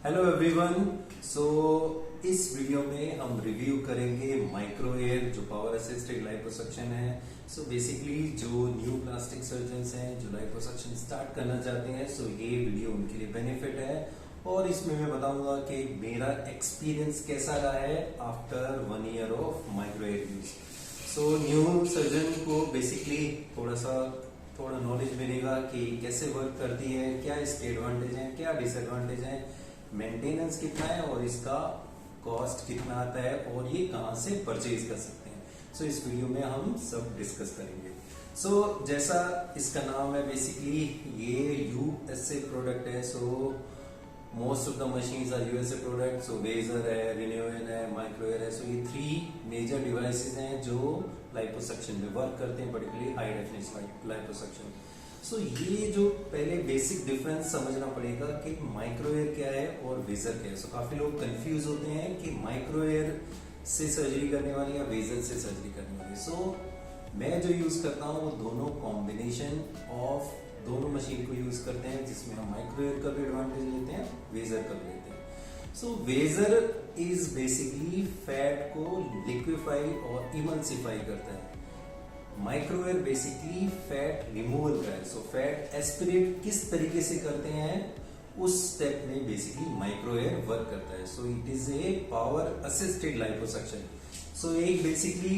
Hello everyone. सो इस video में हम रिव्यू करेंगे माइक्रो एयर जो पावर असिस्टेड लाइपोसक्शन है। सो बेसिकली जो न्यू प्लास्टिक सर्जन्स हैं जो लाइपोसक्शन स्टार्ट करना चाहते हैं, सो ये वीडियो उनके लिए बेनिफिट है। और इसमें मैं बताऊंगा कि मेरा एक्सपीरियंस कैसा रहा है after 1 year of micro air use. So new surgeon को बेसिकली थोड़ा नॉलेज मिलेगा कि कैसे वर्क करती है, क्या इसके एडवांटेज हैं, क्या डिसएडवांटेज हैं, मेंटेनेंस कितना है और इसका कॉस्ट कितना आता है और ये कहाँ से परचेज कर सकते हैं। सो इस वीडियो में हम सब डिस्कस करेंगे। सो जैसा इसका नाम है, बेसिकली ये यूएसए प्रोडक्ट है। So most of the machines are USA product. So Vaser है, रिन्यूएल है, माइक्रो एयर है। सो ये 3 मेजर डिवाइसेस हैं जो लाइपोसक्शन में वर्क करते हैं, पर्टिकुलरली हाई डेफिनेशन लाइपोसक्शन। सो ये जो पहले बेसिक डिफरेंस समझना पड़ेगा कि माइक्रो एयर क्या है और वेजर क्या है। सो काफी लोग कंफ्यूज होते हैं कि माइक्रो एयर से सर्जरी करने वाली या वेजर से सर्जरी करने वाली। सो मैं जो यूज करता हूँ वो दोनों कॉम्बिनेशन ऑफ दोनों मशीन को यूज करते हैं, जिसमें हम माइक्रो एयर का भी एडवांटेज लेते हैं, वेजर का भी लेते हैं। सो वेजर इज बेसिकली फैट को लिक्विफाई और इमल्सिफाई करता है। Micro air basically fat removal का है। सो फैट एस्पिरेट किस तरीके से करते हैं उस स्टेप में बेसिकली माइक्रो एयर वर्क करता है। So it is a power assisted liposuction. So एक बेसिकली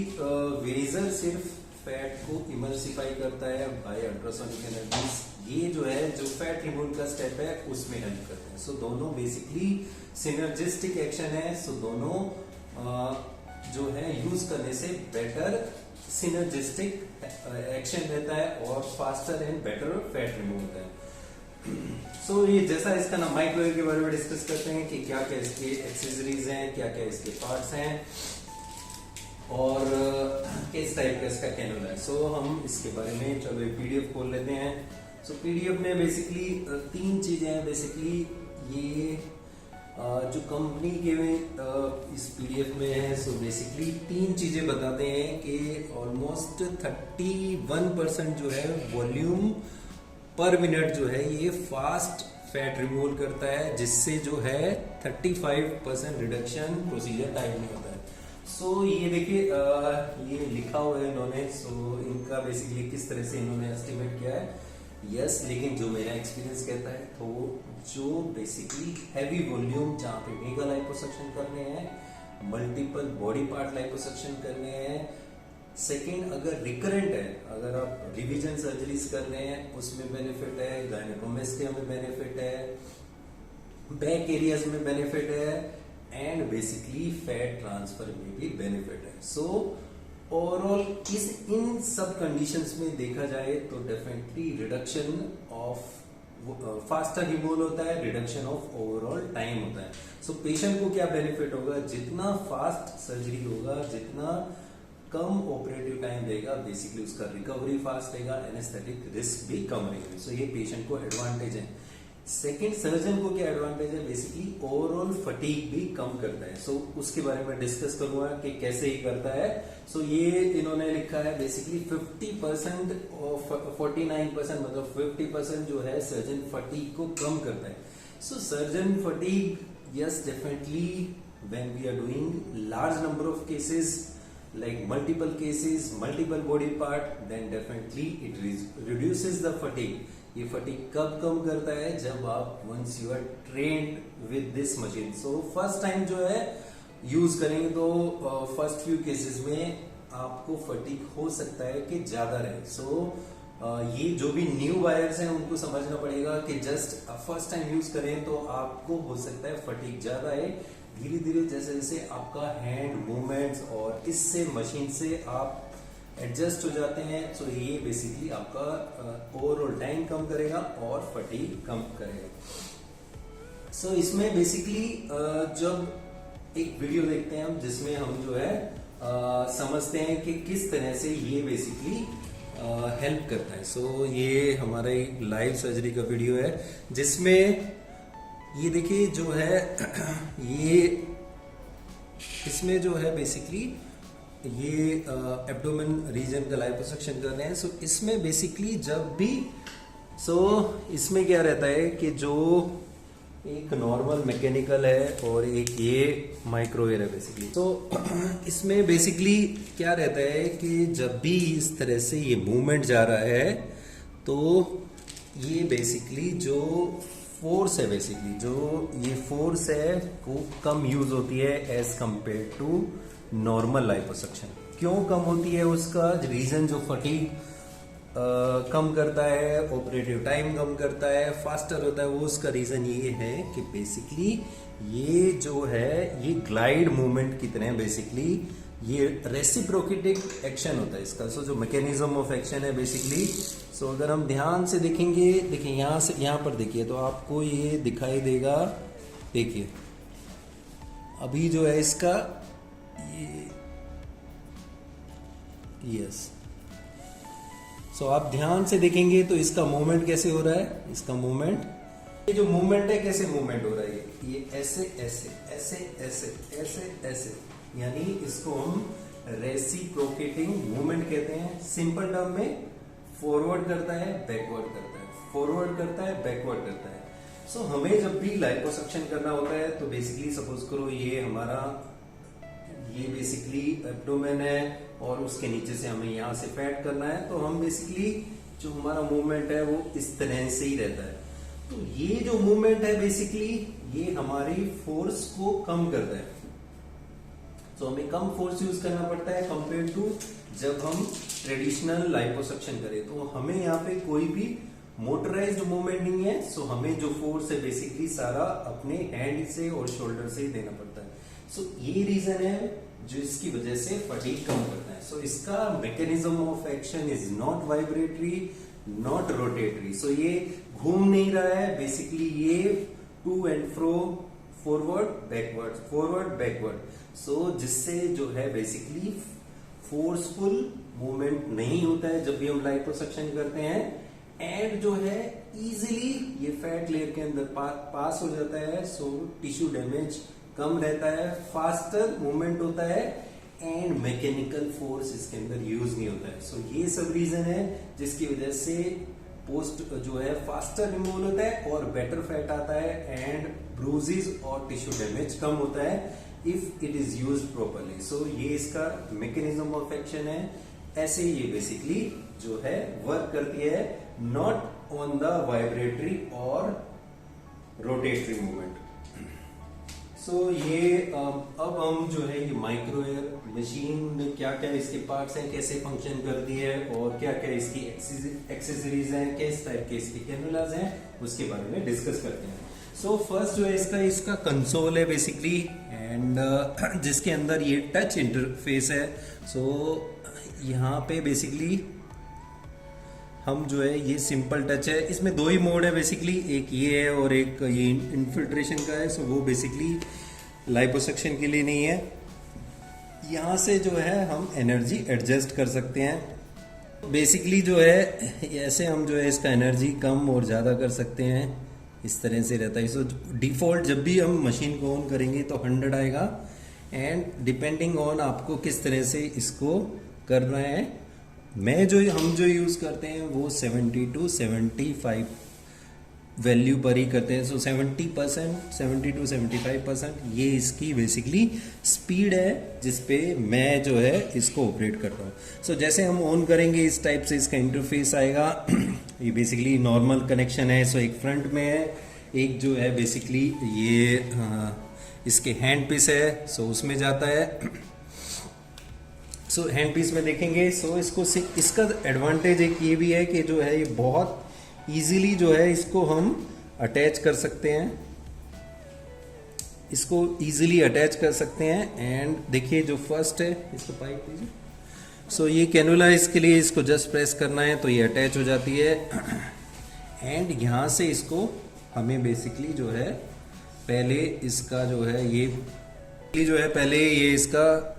वेजर सिर्फ फैट को इमल्सिफाई करता है बाय अल्ट्रासोनिक एनर्जीज। ये जो है जो फैट रिमूवल का स्टेप है उसमें हेल्प करते हैं। सो दोनों बेसिकली सिनर्जिस्टिक एक्शन है। सो दोनों जो है यूज करने से बेटर सिनर्जिस्टिक एक्शन रहता है और faster and better fat remove होता है। सो ये जैसा इसका नाम माइक्रो एयर के बारे में डिस्कस करते हैं कि क्या क्या इसके एक्सेसरीज हैं, क्या क्या इसके पार्ट्स हैं और किस टाइप का इसका कैनुला है। सो हम इसके बारे में चलो एक पीडीएफ खोल लेते हैं। सो पीडीएफ में बेसिकली 3 चीजें हैं। बेसिकली ये जो कंपनी के इस पीडीएफ में है, सो बेसिकली 3 चीजें बताते हैं कि ऑलमोस्ट 31% जो है वॉल्यूम पर मिनट जो है ये फास्ट फैट रिमूवल करता है, जिससे जो है 35% रिडक्शन प्रोसीजर टाइम में होता है। सो ये देखिए ये लिखा हुआ है इन्होंने। सो इनका बेसिकली किस तरह से इन्होंने एस्टिमेट किया है, यस लेकिन जो मेरा एक्सपीरियंस कहता है तो जो बेसिकली हैवी वॉल्यूम जहाँ पे मेगा लाइपोसक्शन करने हैं, मल्टीपल बॉडी पार्ट लाइपोसक्शन करने हैं, सेकेंड अगर रिकरेंट है, अगर आप रिवीजन सर्जरीज कर रहे हैं उसमें बेनिफिट है, गायनेकोमेस्टिया में बेनिफिट है, बैक एरियाज में बेनिफिट है एंड बेसिकली फैट ट्रांसफर में भी बेनिफिट है। सो ओवरऑल इन सब कंडीशंस में देखा जाए तो definitely reduction of faster removal होता है, रिडक्शन ऑफ ओवरऑल टाइम होता है। सो पेशेंट को क्या बेनिफिट होगा, जितना फास्ट सर्जरी होगा, जितना कम ऑपरेटिव टाइम रहेगा, बेसिकली उसका रिकवरी फास्ट रहेगा, एनेस्थेटिक रिस्क भी कम रहेगी। सो ये पेशेंट को एडवांटेज है। सेकेंड सर्जन को क्या एडवांटेज है, बेसिकली ओवरऑल फटीग भी कम करता है। सो उसके बारे में डिस्कस करूंगा कि कैसे ही करता है। सो ये इन्होंने लिखा है बेसिकली 50% और 49% मतलब 50% जो है सर्जन फटीग को कम करता है। So surgeon fatigue yes definitely when we are doing large number of cases like multiple cases, multiple body part, then definitely it reduces the fatigue. ये फटीग कब कम करता है, जब आप once you are trained with this machine. So first time जो है use करेंगे तो फर्स्ट फ्यू केसेस में आपको फटीग हो सकता है कि ज्यादा रहे। So ये जो भी न्यू बायर्स हैं उनको समझना पड़ेगा कि जस्ट फर्स्ट टाइम यूज करें तो आपको हो सकता है फटीग ज्यादा है। धीरे धीरे जैसे जैसे आपका हैंड मूवमेंट्स और इससे मशीन से आप एडजस्ट हो जाते हैं, तो ये बेसिकली आपका ओवरऑल टाइम कम करेगा और फटीग कम करेगा। सो इसमें बेसिकली जब एक वीडियो देखते हैं हम, जिसमें हम जो है समझते हैं कि किस तरह से ये बेसिकली हेल्प करता है। सो ये हमारा एक लाइव सर्जरी का वीडियो है, जिसमें ये देखिए जो है ये इसमें जो है बेसिकली ये एब्डोमेन रीजन का लाइपोसक्शन कर रहे हैं। सो इसमें बेसिकली जब भी इसमें क्या रहता है कि जो एक नॉर्मल मैकेनिकल है और एक ये माइक्रो एयर है बेसिकली। तो इसमें बेसिकली क्या रहता है कि जब भी इस तरह से ये मूवमेंट जा रहा है तो ये बेसिकली जो फोर्स है, बेसिकली जो ये फोर्स है वो कम यूज होती है as compare to normal liposuction. क्यों कम होती है, उसका रीजन जो फटीग कम करता है, ऑपरेटिव टाइम कम करता है, फास्टर होता है, वो उसका रीजन ये है कि बेसिकली ये जो है ये ग्लाइड मूवमेंट की तरह बेसिकली ये रेसिप्रोकेटिंग एक्शन होता है इसका। सो जो मैकेनिज्म ऑफ एक्शन है बेसिकली, सो अगर हम ध्यान से देखेंगे, देखिए यहाँ से यहाँ पर देखिए तो आपको ये दिखाई देगा। देखिए अभी जो है इसका ये यस, सो आप ध्यान से देखेंगे तो इसका मूवमेंट कैसे हो रहा है, इसका मूवमेंट, ये जो मूवमेंट है कैसे मूवमेंट हो रहा है, ये ऐसे ऐसे ऐसे ऐसे ऐसे ऐसे, यानी इसको हम रेसिप्रोकेटिंग मूवमेंट कहते हैं। सिंपल टर्म में फॉरवर्ड करता है, बैकवर्ड करता है, फॉरवर्ड करता है, बैकवर्ड करता है। सो हमें जब भी लाइपोसक्शन करना होता है तो बेसिकली सपोज करो ये हमारा ये बेसिकली एब्डोमेन है और उसके नीचे से हमें यहाँ से फैट करना है, तो हम बेसिकली जो हमारा मूवमेंट है वो इस तरह से ही रहता है। तो ये जो मूवमेंट है बेसिकली ये हमारी फोर्स को कम करता है। तो हमें कम फोर्स यूज करना पड़ता है कंपेयर टू जब हम ट्रेडिशनल लाइपोसक्शन करें। तो हमें यहाँ पे कोई भी मोटराइज्ड मूवमेंट नहीं है, सो हमें जो फोर्स है बेसिकली सारा अपने हैंड से और शोल्डर से ही देना पड़ता है। सो ये रीजन है जो इसकी वजह से फटीग कम करता है। सो इसका mechanism of action is not vibratory, not rotatory. So ये घूम नहीं रहा है, बेसिकली ये to and fro, forward backward, forward backward. So जिससे जो है बेसिकली फोर्सफुल मूवमेंट नहीं होता है जब भी हम लाइपोसक्शन करते हैं, एंड जो है इजीली ये फैट लेयर के अंदर पास हो जाता है। सो टिश्यू डैमेज कम रहता है, फास्टर मूवमेंट होता है, एंड मैकेनिकल फोर्स इसके अंदर यूज नहीं होता है। सो ये सब रीजन है जिसकी वजह से पोस्ट जो है फास्टर रिमूवल होता है और बेटर फैट आता है, एंड ब्रूजेस और टिश्यू डैमेज कम होता है if it is used properly. So ये इसका मैकेनिज्म ऑफ एक्शन है। ऐसे ये बेसिकली जो है वर्क करती है, नॉट ऑन द वाइब्रेटरी और रोटेटरी मूवमेंट। सो ये अब हम जो है ये माइक्रो एयर मशीन में क्या क्या इसके पार्ट्स हैं, कैसे फंक्शन करती है और क्या क्या इसकी एक्सेसरीज हैं, किस टाइप के इसके कैनुलाज हैं, उसके बारे में डिस्कस करते हैं। सो फर्स्ट जो है इसका कंसोल है बेसिकली, एंड जिसके अंदर ये टच इंटरफेस है। सो यहाँ पे बेसिकली हम जो है ये सिंपल टच है, इसमें दो ही मोड है बेसिकली, एक ये है और एक ये इन्फिल्ट्रेशन का है। सो वो बेसिकली लाइपोसक्शन के लिए नहीं है। यहाँ से जो है हम एनर्जी एडजस्ट कर सकते हैं। बेसिकली जो है ऐसे हम जो है इसका एनर्जी कम और ज़्यादा कर सकते हैं, इस तरह से रहता है। सो डिफ़ॉल्ट जब भी हम मशीन को ऑन करेंगे तो 100 आएगा, एंड डिपेंडिंग ऑन आपको किस तरह से इसको करना है। हम जो यूज़ करते हैं वो 70 to 75 वैल्यू पर ही करते हैं। सो 70%, 70 to 75% ये इसकी बेसिकली स्पीड है जिसपे मैं जो है इसको ऑपरेट करता हूँ। सो जैसे हम ऑन करेंगे इस टाइप से इसका इंटरफेस आएगा। ये बेसिकली नॉर्मल कनेक्शन है। सो एक फ्रंट में है, एक जो है बेसिकली ये इसके हैंड पीस है, सो उसमें जाता है। सो हैंड पीस में देखेंगे, सो इसका एडवांटेज एक ये भी है कि जो है ये बहुत इजीली जो है इसको हम अटैच कर सकते हैं, इसको इजीली अटैच कर सकते हैं। एंड देखिए जो फर्स्ट है इसको पाइप दीजिए। सो ये कैनुला इसके लिए इसको जस्ट प्रेस करना है तो ये अटैच हो जाती है, एंड यहाँ से इसको हमें बेसिकली जो है पहले इसका जो है ये जो है पहले ये इसका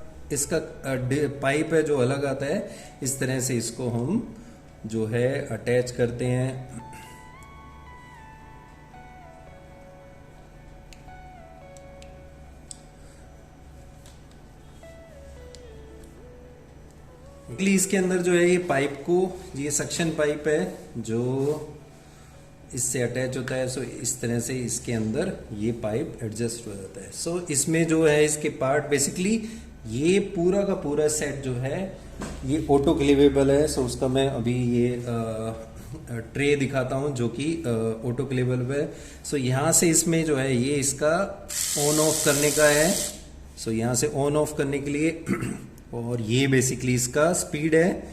पाइप है जो अलग आता है, इस तरह से इसको हम जो है अटैच करते हैं। इसके अंदर जो है ये पाइप को, ये सक्शन पाइप है जो इससे अटैच होता है। सो इस तरह से इसके अंदर ये पाइप एडजस्ट हो जाता है। सो इसमें जो है इसके पार्ट बेसिकली ये पूरा का पूरा सेट जो है ये ऑटो क्लेवेबल है। सो उसका मैं अभी ये ट्रे दिखाता हूँ जो कि ऑटो क्लेवेबल है। सो यहाँ से इसमें जो है ये इसका ऑन ऑफ करने का है। सो यहाँ से ऑन ऑफ करने के लिए और ये बेसिकली इसका स्पीड है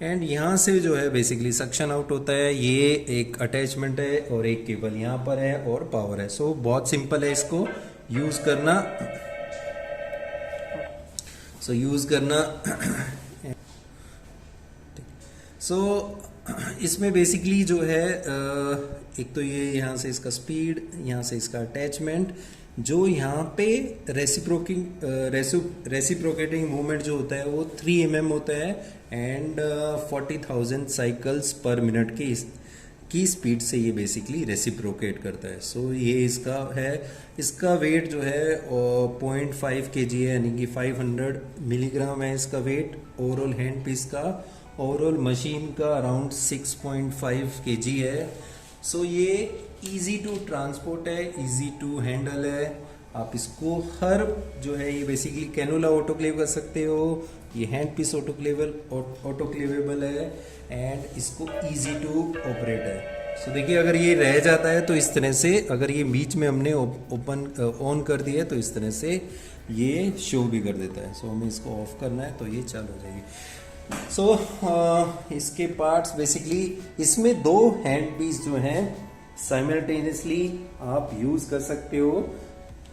एंड यहाँ से जो है बेसिकली सक्शन आउट होता है। ये एक अटैचमेंट है और एक केबल यहाँ पर है और पावर है। सो बहुत सिंपल है इसको यूज करना। इसमें बेसिकली जो है एक तो ये यहाँ से इसका स्पीड, यहाँ से इसका अटैचमेंट, जो यहाँ पे रेसिप्रोकेटिंग मूवमेंट जो होता है वो 3 mm होता है एंड 40,000 साइकिल्स पर मिनट की स्पीड से ये बेसिकली रेसिप्रोकेट करता है। सो ये इसका है। इसका वेट जो है 0.5 kg है, यानी कि 500 मिलीग्राम है इसका वेट। ओवरऑल हैंड पीस का, ओवरऑल मशीन का अराउंड 6.5 kg है। सो ये इजी टू ट्रांसपोर्ट है, इजी टू हैंडल है। आप इसको हर जो है ये बेसिकली कैनोला ऑटोक्लेव कर सकते हो। ये हैंड पीस ऑटोक्लेवेबल है एंड इसको इजी टू ऑपरेट है। सो देखिए अगर ये रह जाता है तो इस तरह से, अगर ये बीच में हमने ओपन ऑन कर दिया है तो इस तरह से ये शो भी कर देता है। सो हमें इसको ऑफ करना है तो ये चालू हो जाएगी। इसके पार्ट्स बेसिकली इसमें 2 हैंड पीस जो हैं साइमल्टेनियसली आप यूज कर सकते हो।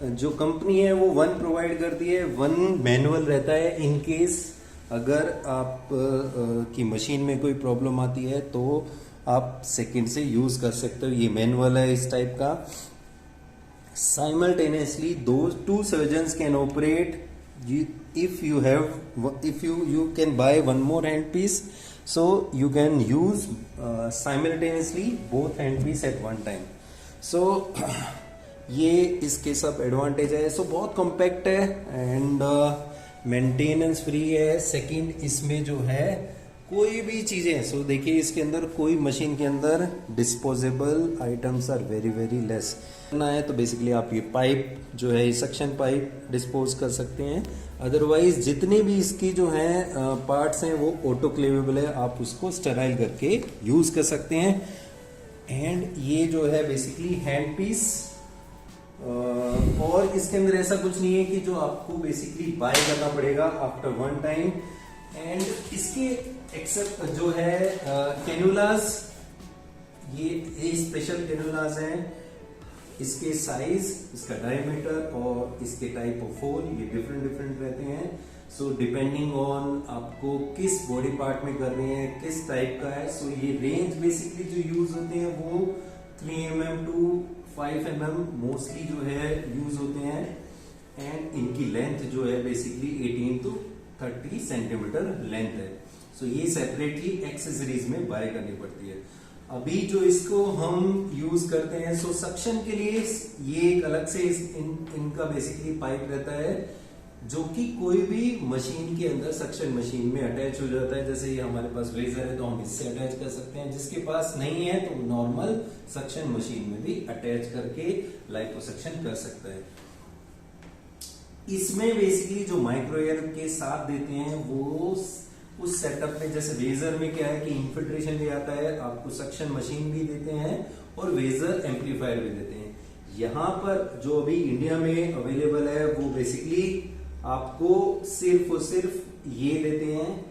जो कंपनी है वो 1 प्रोवाइड करती है, 1 मैनुअल रहता है। इन केस अगर आप की मशीन में कोई प्रॉब्लम आती है तो आप सेकंड से यूज कर सकते हो। ये मैनुअल है इस टाइप का। Simultaneously 2 surgeons can operate. If you can buy one more handpiece, so you can use simultaneously both handpiece at one time. So ये इसके सब एडवांटेज है। सो बहुत कॉम्पैक्ट है एंड मेंटेनेंस फ्री है। सेकंड इसमें जो है कोई भी चीजें, सो देखिए इसके अंदर कोई मशीन के अंदर disposable items are very very less. करना है तो बेसिकली आप ये पाइप जो है सक्शन पाइप डिस्पोज कर सकते हैं। अदरवाइज जितने भी इसकी जो है पार्ट्स हैं वो ऑटोक्लेवेबल है, आप उसको स्टेराइल करके यूज कर सकते हैं। एंड ये जो है बेसिकली हैंड पीस, और इसके अंदर ऐसा कुछ नहीं है कि जो आपको बेसिकली बाय करना पड़ेगा आफ्टर वन टाइम। एंड इसके एक्सेप्ट जो है कैनुलास, ये स्पेशल कैनुलास हैं। इसके साइज, इसका डायमीटर और इसके टाइप ऑफ होल ये डिफरेंट रहते हैं। सो डिपेंडिंग ऑन आपको किस बॉडी पार्ट में कर रहे हैं, किस टाइप का है। सो ये रेंज बेसिकली जो यूज होते हैं वो 3 mm to 5 mm मोस्टली जो है यूज होते हैं। एंड इनकी लेंथ जो है बेसिकली 18 to 30 सेंटीमीटर लेंथ है। सो ये सेपरेटली एक्सेसरीज में बाय करनी पड़ती है। अभी जो इसको हम यूज करते हैं, सो सक्शन के लिए ये एक अलग से इनका बेसिकली पाइप रहता है जो कि कोई भी मशीन के अंदर सक्शन मशीन में अटैच हो जाता है। जैसे ये हमारे पास वेजर है तो हम इससे अटैच कर सकते हैं, जिसके पास नहीं है तो नॉर्मल सक्शन मशीन में भी अटैच करके लाइपोसक्शन कर सकता है। इसमें बेसिकली जो माइक्रो एयर के साथ देते हैं वो उस सेटअप में, जैसे वेजर में क्या है कि इन्फिल्ट्रेशन भी आता है, आपको सक्शन मशीन भी देते हैं और वेजर एम्पलीफायर भी देते हैं। यहाँ पर जो अभी इंडिया में अवेलेबल है वो बेसिकली आपको सिर्फ और सिर्फ ये देते हैं।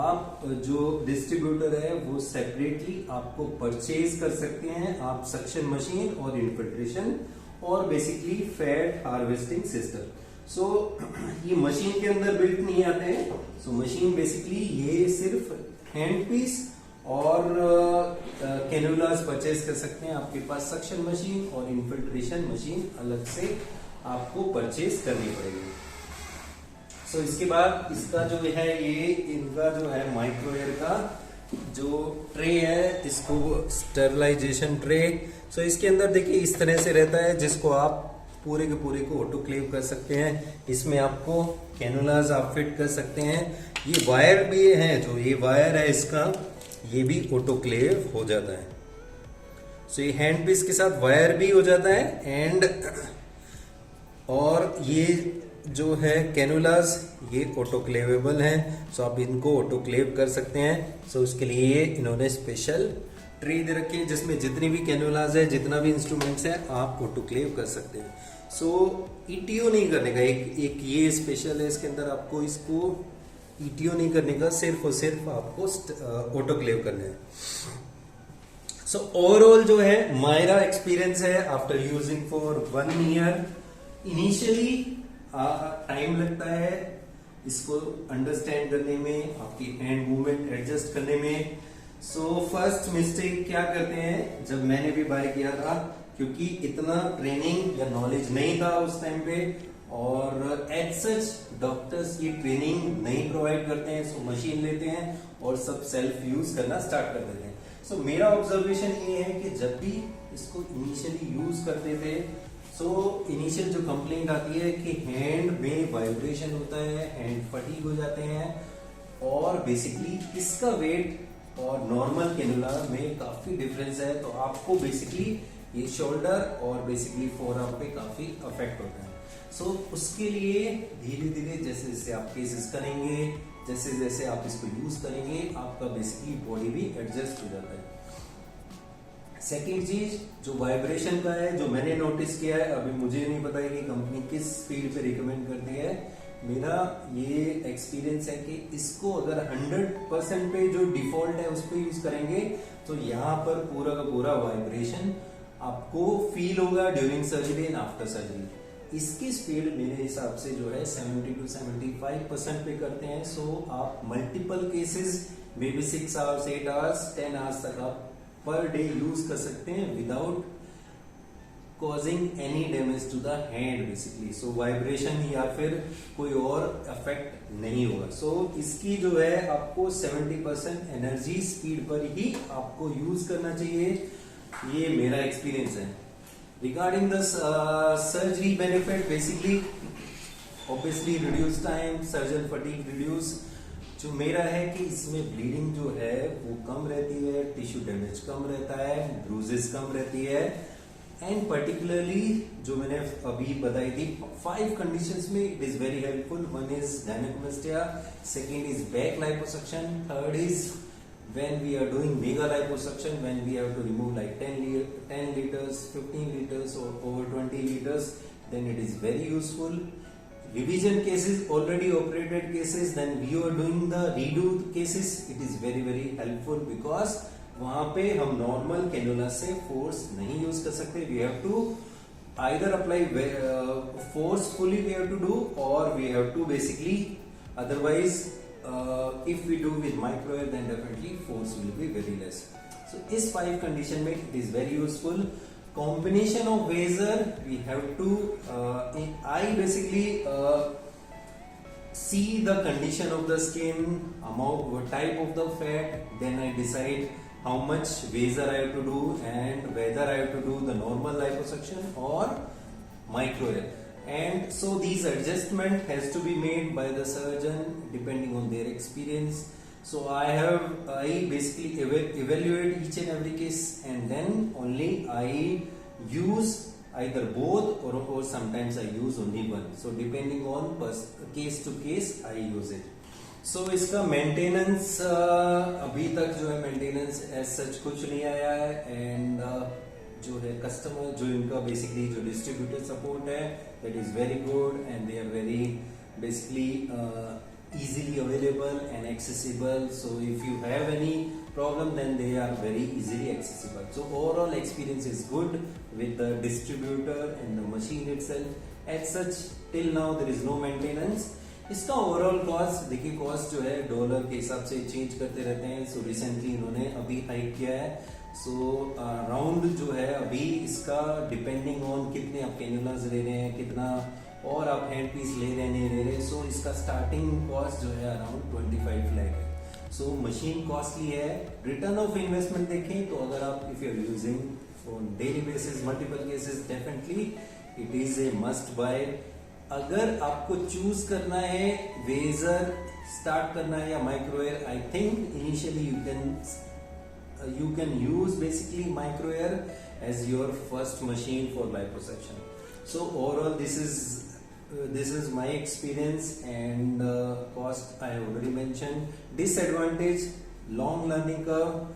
आप जो डिस्ट्रीब्यूटर है वो सेपरेटली आपको परचेज कर सकते हैं। आप सक्शन मशीन और इन्फिल्ट्रेशन और बेसिकली फैट हार्वेस्टिंग सिस्टम। सो ये मशीन के अंदर बिल्ट नहीं आते हैं। सो मशीन बेसिकली ये सिर्फ हैंड पीस और कैनुलास परचेज कर सकते हैं। आपके पास सक्शन मशीन और इन्फिल्ट्रेशन मशीन अलग से आपको परचेज करनी पड़ेगी। सो इसके बाद इसका जो है ये इनका जो है माइक्रो एयर का जो ट्रे है, इसको स्टरलाइजेशन ट्रे। सो इसके अंदर देखिए इस तरह से रहता है, जिसको आप पूरे के पूरे को ऑटोक्लेव कर सकते हैं। इसमें आपको कैनुलास आप फिट कर सकते हैं। ये वायर भी है, जो ये वायर है इसका ये भी ऑटोक्लेव हो जाता है। सो ये हैंड पीस के साथ वायर भी हो जाता है एंड और ये जो है कैनुलास ये ऑटोक्लेवेबल हैं, सो आप इनको ऑटोक्लेव कर सकते हैं। सो उसके लिए इन्होंने स्पेशल ट्रे दे रखी है जिसमें जितनी भी कैनुलास है, जितना भी इंस्ट्रूमेंट्स है, आप ऑटोक्लेव कर सकते हैं। सो ईटीओ नहीं करने का, एक ये स्पेशल है इसके अंदर, आपको इसको ईटीओ नहीं करने का, सिर्फ और सिर्फ आपको ऑटोक्लेव करना है। सो ओवरऑल जो है मेरा एक्सपीरियंस है after using for 1 year, initially time लगता है इसको अंडरस्टैंड करने में, आपकी हैंड मूवमेंट एडजस्ट करने में। सो फर्स्ट मिस्टेक क्या करते हैं, जब मैंने भी बाय किया था, क्योंकि इतना ट्रेनिंग या नॉलेज नहीं था उस टाइम पे, और एज सच डॉक्टर्स ये ट्रेनिंग नहीं प्रोवाइड करते हैं। सो मशीन लेते हैं और सब सेल्फ यूज करना स्टार्ट कर देते हैं। सो मेरा ऑब्जर्वेशन ये है कि जब भी इसको इनिशियली यूज करते थे, सो इनिशियल जो कंप्लेंट आती है कि हैंड में वाइब्रेशन होता है, हैंड फटीग हो जाते हैं, और बेसिकली इसका वेट और नॉर्मल कैनुला में काफी डिफरेंस है। तो आपको बेसिकली ये शोल्डर और बेसिकली फोरआर्म पे काफी अफेक्ट होता है। सो उसके लिए धीरे धीरे जैसे जैसे आप केसेस करेंगे, जैसे जैसे आप इसको यूज करेंगे, आपका बेसिकली बॉडी भी एडजस्ट हो जाता है। सेकेंड चीज जो वाइब्रेशन का है, जो मैंने नोटिस किया है, अभी मुझे नहीं पता है कि कंपनी किस स्पीड पे रिकमेंड करती है, मेरा ये एक्सपीरियंस है कि इसको अगर 100% पे जो डिफॉल्ट है उस पर यूज करेंगे तो यहाँ पर पूरा का पूरा वाइब्रेशन आपको फील होगा during surgery and after surgery. इसकी स्पीड मेरे हिसाब से जो है 70 to 75% पे करते हैं। सो आप multiple cases may be 6 hours, 8 hours, 10 hours तक आप पर डे यूज कर सकते हैं without causing any damage to the hand basically. So vibration या फिर कोई और इफेक्ट नहीं होगा। सो इसकी जो है आपको 70% एनर्जी स्पीड पर ही आपको यूज करना चाहिए, ये मेरा एक्सपीरियंस है। Regarding the surgery benefit, basically obviously reduce time, surgeon fatigue reduce. जो मेरा है कि इसमें ब्लीडिंग जो है वो कम रहती है, टिश्यू डैमेज कम रहता है, ब्रूजेस कम रहती है, एंड पर्टिकुलरली जो मैंने अभी बताई थी 5 कंडीशंस में it is very helpful. 1 is gynaecomastia, second is back liposuction, third is when we are doing mega liposuction, when we have to remove like 10 liters, 15 liters or over 20 liters, then it is very useful. Revision cases, already operated cases, then we are doing the redo cases, it is very very helpful because वहां पे हम normal cannula से force नहीं use कर सकते। We have to either apply forcefully we have to do, or we have to basically otherwise if we do with micro air then definitely force will be very less. So इस 5 condition में it is very useful. Combination of razor we have to I basically see the condition of the skin, amount, what type of the fat, then I decide how much razor I have to do and whether I have to do the normal liposuction or micro air. And so these adjustment has to be made by the surgeon depending on their experience. So I basically evaluate each and every case and then only I use either both or sometimes I use only one. So depending on case to case I use it. So इसका maintenance अभी तक जो है maintenance as such कुछ नहीं आया है, and जो है कस्टमर जो इनका बेसिकली जो डिस्ट्रीब्यूटर सपोर्ट है that is very good and they are very basically easily available and accessible. So if you have any problem then they are very easily accessible. So overall experience is good with the distributor and the machine itself. As such till now there is no maintenance. इसका overall cost देखिए, cost जो है dollar के हिसाब से change करते रहते हैं। सो रिसेंटली इन्होंने अभी हाइक किया है। सो राउंड जो है अभी इसका डिपेंडिंग ऑन कितने आप कैनुलास ले रहे हैं, कितना और आप हैंड पीस ले रहे हैं नहीं ले रहे, सो इसका स्टार्टिंग कॉस्ट जो है अराउंड 25 लाख है। सो मशीन कॉस्टली है। रिटर्न ऑफ इन्वेस्टमेंट देखें तो अगर आप if you are using on daily basis multiple cases definitely it is a must buy. अगर आपको चूज करना है वेजर स्टार्ट करना है या micro air, I think initially you can you can use basically micro air as your first machine for liposuction. So overall, this is my experience, and cost I already mentioned. Disadvantage: long learning curve.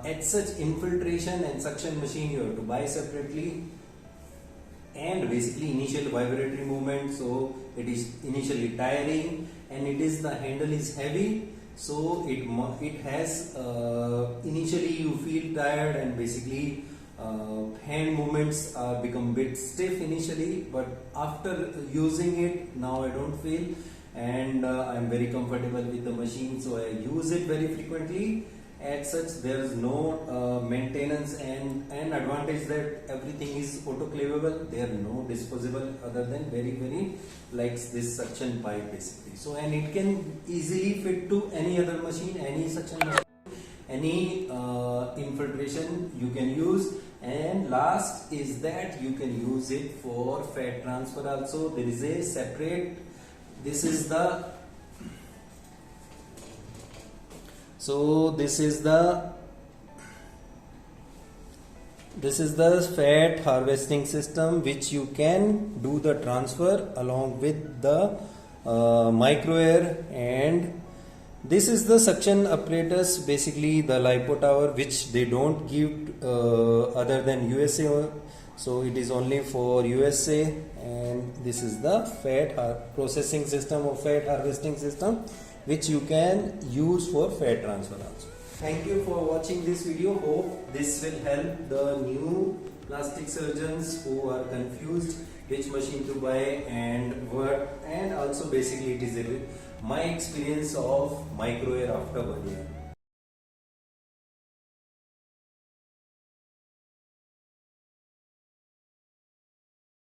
At such infiltration and suction machine, you have to buy separately, and basically initial vibratory movement, so it is initially tiring, and the handle is heavy, so it has initially you feel tired, and basically hand movements become bit stiff initially, but after using it now I don't feel, and I'm very comfortable with the machine, so I use it very frequently. As such, there is no maintenance, and advantage that everything is autoclavable. There are no disposable other than very like this suction pipe basically. So, and it can easily fit to any other machine, any suction machine, any infiltration you can use. And last is that you can use it for fat transfer also. There is a separate, this is the fat harvesting system, which you can do the transfer along with the micro air, and this is the suction apparatus, basically the lipo tower, which they don't give other than USA, so it is only for USA. And this is the fat processing system or fat harvesting system, which you can use for fat transfer also. Thank you for watching this video. Hope this will help the new plastic surgeons who are confused which machine to buy and what, and also basically it is my experience of micro air after 1 year.